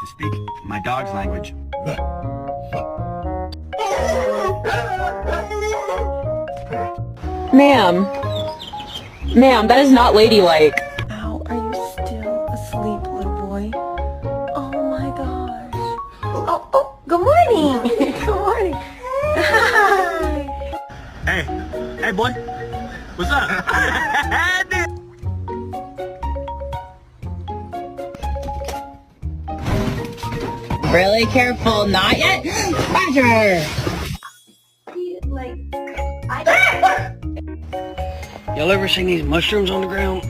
to speak my dog's language. Ma'am. Ma'am, that is not ladylike. How are you still asleep, little boy? Oh my gosh. Oh, good morning. Good morning. Hi. Hey boy, what's up? Really careful, not yet. Roger. Y'all ever seen these mushrooms on the ground?